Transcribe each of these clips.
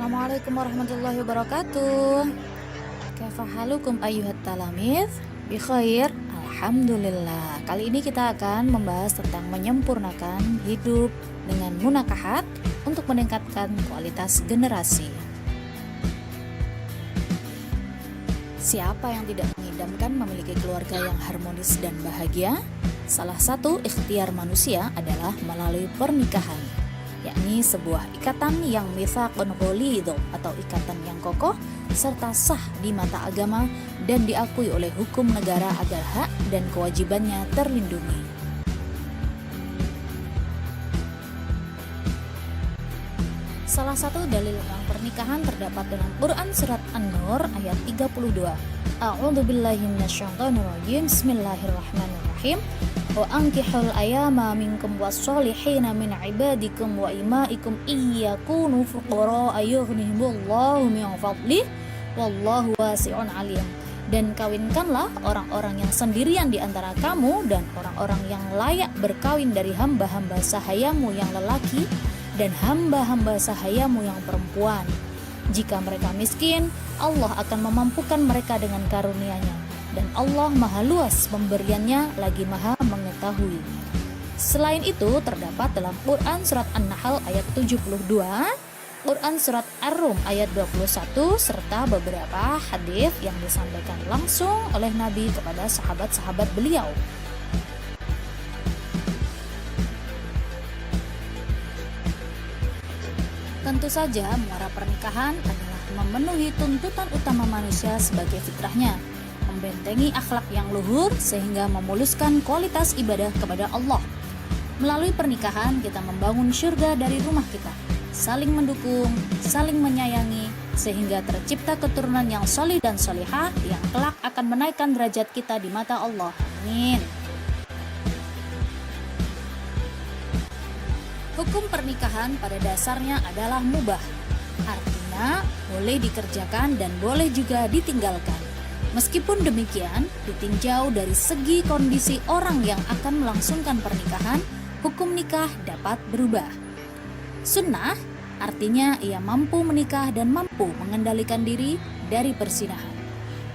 Assalamualaikum warahmatullahi wabarakatuh. Kaifa halukum ayyuhat talamidz? Bi khair, alhamdulillah. Kali ini kita akan membahas tentang menyempurnakan hidup dengan munakahat untuk meningkatkan kualitas generasi. Siapa yang tidak mengidamkan memiliki keluarga yang harmonis dan bahagia? Salah satu ikhtiar manusia adalah melalui pernikahan, yakni sebuah ikatan yang mitsaqun ghalidh atau ikatan yang kokoh serta sah di mata agama dan diakui oleh hukum negara agar hak dan kewajibannya terlindungi. Salah satu dalil tentang pernikahan terdapat dalam Quran surat An-Nur ayat 32. A'udzubillahi minasyaitonirrajim. Bismillahirrahmanirrahim. Wa ankihul ayama minkum was-solihina min ibadikum wa imaikum iyyakunu fuqara yughnihimullahu min fadlih wallahu wasi'un alim. Dan kawinkanlah orang-orang yang sendirian di antara kamu dan orang-orang yang layak berkawin dari hamba-hamba sahayamu yang lelaki dan hamba-hamba sahayamu yang perempuan. Jika mereka miskin, Allah akan memampukan mereka dengan karunia-Nya, dan Allah maha luas pemberiannya lagi maha mengetahui. Selain itu terdapat dalam Quran surat An-Nahl ayat 72, Quran surat Ar-Rum ayat 21, serta beberapa hadis yang disampaikan langsung oleh Nabi kepada sahabat-sahabat beliau. Tentu saja muara pernikahan adalah memenuhi tuntutan utama manusia sebagai fitrahnya, membentengi akhlak yang luhur sehingga memuluskan kualitas ibadah kepada Allah. Melalui pernikahan kita membangun syurga dari rumah kita, saling mendukung, saling menyayangi, sehingga tercipta keturunan yang solih dan solihah yang kelak akan menaikkan derajat kita di mata Allah. Amin. Hukum pernikahan pada dasarnya adalah mubah, artinya boleh dikerjakan dan boleh juga ditinggalkan. Meskipun demikian, ditinjau dari segi kondisi orang yang akan melangsungkan pernikahan, hukum nikah dapat berubah. Sunnah artinya ia mampu menikah dan mampu mengendalikan diri dari perzinahan.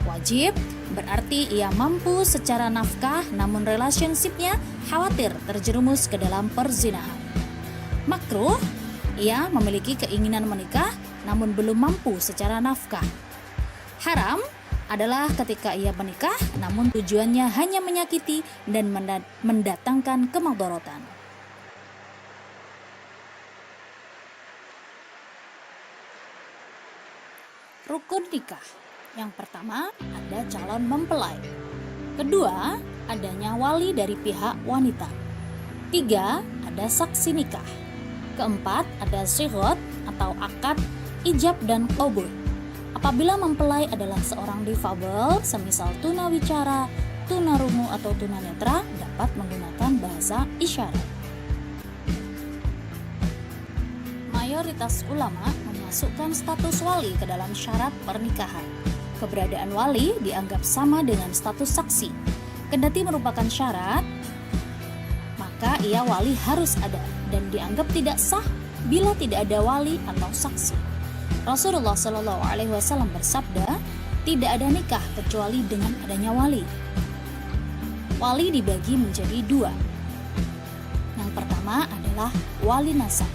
Wajib berarti ia mampu secara nafkah namun relationship-nya khawatir terjerumus ke dalam perzinahan. Makruh, ia memiliki keinginan menikah namun belum mampu secara nafkah. Haram adalah ketika ia menikah namun tujuannya hanya menyakiti dan mendatangkan kemadharatan. Rukun nikah. Yang pertama, ada calon mempelai. Kedua, adanya wali dari pihak wanita. Tiga, ada saksi nikah. Keempat, ada sighot atau akad, ijab dan qabul. Apabila mempelai adalah seorang difabel, semisal tunawicara, tunarungu atau tunanetra, dapat menggunakan bahasa isyarat. Mayoritas ulama memasukkan status wali ke dalam syarat pernikahan. Keberadaan wali dianggap sama dengan status saksi. Kendati merupakan syarat, maka ia wali harus ada dan dianggap tidak sah bila tidak ada wali atau saksi. Rasulullah Shallallahu Alaihi Wasallam bersabda, tidak ada nikah kecuali dengan adanya wali. Wali dibagi menjadi dua. Yang pertama adalah wali nasab.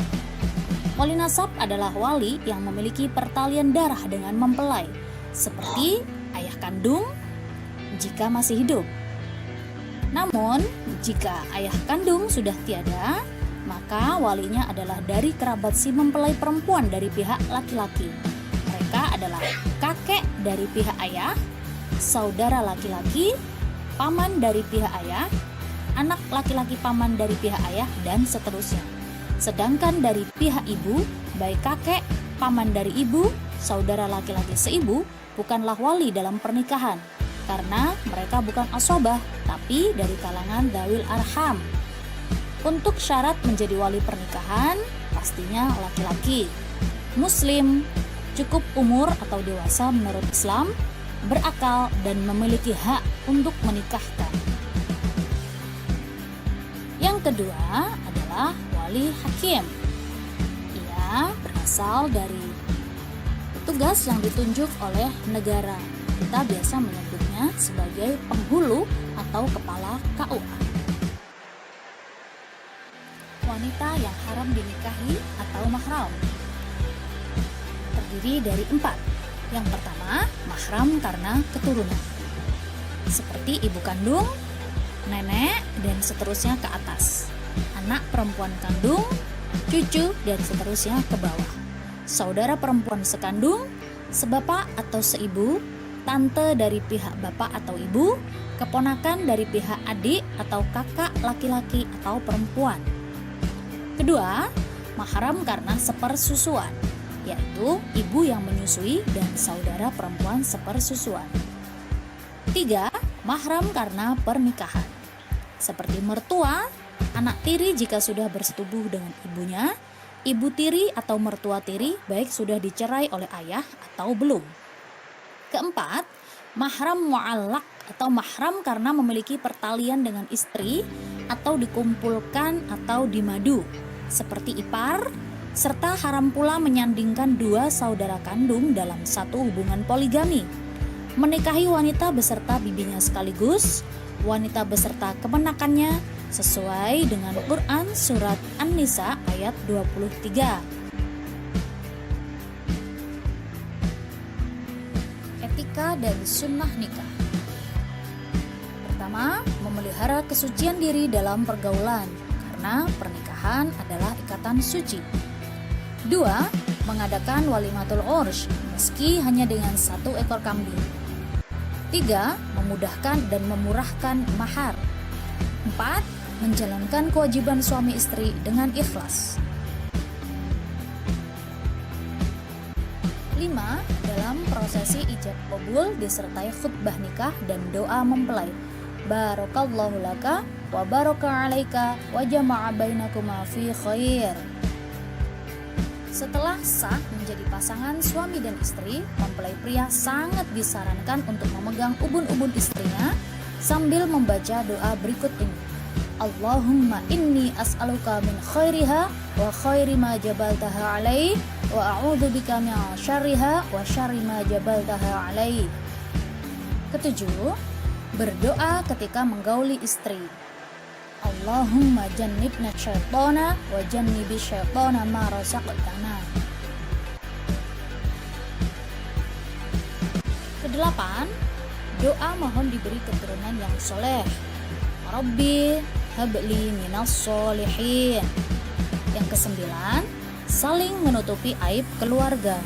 Wali nasab adalah wali yang memiliki pertalian darah dengan mempelai, seperti ayah kandung jika masih hidup. Namun, jika ayah kandung sudah tiada, maka walinya adalah dari kerabat si mempelai perempuan dari pihak laki-laki. Mereka adalah kakek dari pihak ayah, saudara laki-laki, paman dari pihak ayah, anak laki-laki paman dari pihak ayah, dan seterusnya. Sedangkan dari pihak ibu, baik kakek, paman dari ibu, saudara laki-laki seibu, bukanlah wali dalam pernikahan, karena mereka bukan asobah, tapi dari kalangan dawil arham. Untuk syarat menjadi wali pernikahan, pastinya laki-laki, muslim, cukup umur atau dewasa menurut Islam, berakal, dan memiliki hak untuk menikahkan. Yang kedua adalah wali hakim. Ia berasal dari tugas yang ditunjuk oleh negara. Kita biasa menyebutnya sebagai penghulu atau kepala KUA. Wanita yang haram dinikahi atau mahram terdiri dari 4. Yang pertama, mahram karena keturunan, seperti ibu kandung, nenek, dan seterusnya ke atas, anak perempuan kandung, cucu, dan seterusnya ke bawah, saudara perempuan sekandung, sebapak atau seibu, tante dari pihak bapak atau ibu, keponakan dari pihak adik atau kakak laki-laki atau perempuan. Kedua, mahram karena sepersusuan, yaitu ibu yang menyusui dan saudara perempuan sepersusuan. 3. Mahram karena pernikahan, seperti mertua, anak tiri jika sudah bersetubuh dengan ibunya, ibu tiri atau mertua tiri baik sudah dicerai oleh ayah atau belum. Keempat, mahram mu'allaq atau mahram karena memiliki pertalian dengan istri atau dikumpulkan atau dimadu, seperti ipar, serta haram pula menyandingkan 2 saudara kandung dalam satu hubungan poligami. Menikahi wanita beserta bibinya sekaligus, wanita beserta kemenakannya, sesuai dengan Quran Surat An-Nisa ayat 23. Etika dan sunnah nikah. Pertama, memelihara kesucian diri dalam pergaulan, karena pernikahan adalah ikatan suci. 2. Mengadakan walimatul ursh, meski hanya dengan 1 ekor kambing. 3. Memudahkan dan memurahkan mahar. 4. Menjalankan kewajiban suami istri dengan ikhlas. 5. Dalam prosesi ijab qabul disertai khutbah nikah dan doa mempelai. Barakallahu laka wa baraka alaika wa jama'a bainakuma fi khair. Setelah sah menjadi pasangan suami dan istri, mempelai pria sangat disarankan untuk memegang ubun-ubun istrinya sambil membaca doa berikut ini. Allahumma inni as'aluka min khairiha wa khairi ma jabaltaha alaih wa a'udzubika min syarriha wa syarri ma jabaltaha alaih. Ketujuh, berdoa ketika menggauli istri. Allahumma jannibna syaitana wa jannibi syaitana ma razaqtana. Kedelapan, doa mohon diberi keturunan yang soleh. Rabbi habli minas solihin. Yang kesembilan, saling menutupi aib keluarga.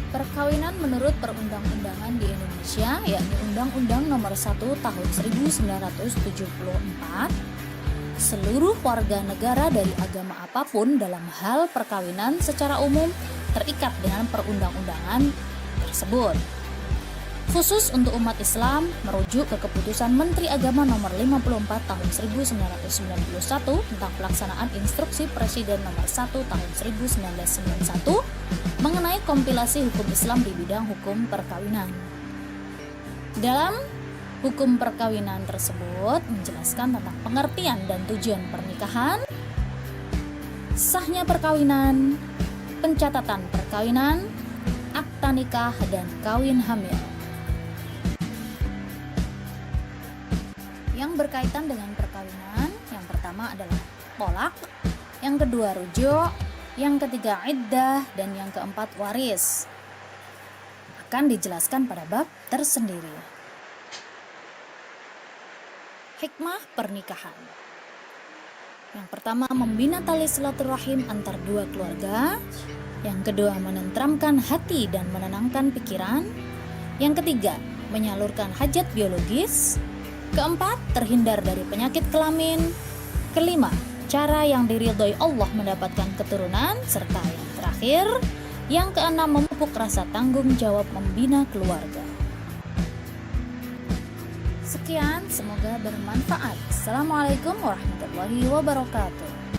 Perkawinan menurut perundang-undangan di Indonesia, yakni Undang-Undang Nomor 1 Tahun 1974, seluruh warga negara dari agama apapun dalam hal perkawinan secara umum terikat dengan perundang-undangan tersebut. Khusus untuk umat Islam, merujuk ke keputusan Menteri Agama Nomor 54 Tahun 1991 tentang pelaksanaan Instruksi Presiden Nomor 1 Tahun 1991 mengenai kompilasi hukum Islam di bidang hukum perkawinan. Dalam hukum perkawinan tersebut menjelaskan tentang pengertian dan tujuan pernikahan, sahnya perkawinan, pencatatan perkawinan, akta nikah, dan kawin hamil. Yang berkaitan dengan perkawinan, yang pertama adalah tolak, yang kedua rujuk, yang ketiga iddah, dan yang keempat waris. Akan dijelaskan pada bab tersendiri. Hikmah pernikahan. Yang pertama, membina tali silaturahim antar dua keluarga. Yang kedua, menenteramkan hati dan menenangkan pikiran. Yang ketiga, menyalurkan hajat biologis. Keempat, terhindar dari penyakit kelamin. Kelima, cara yang diridhoi Allah mendapatkan keturunan. Serta yang terakhir, yang keenam, memupuk rasa tanggung jawab membina keluarga. Sekian, semoga bermanfaat. Assalamualaikum warahmatullahi wabarakatuh.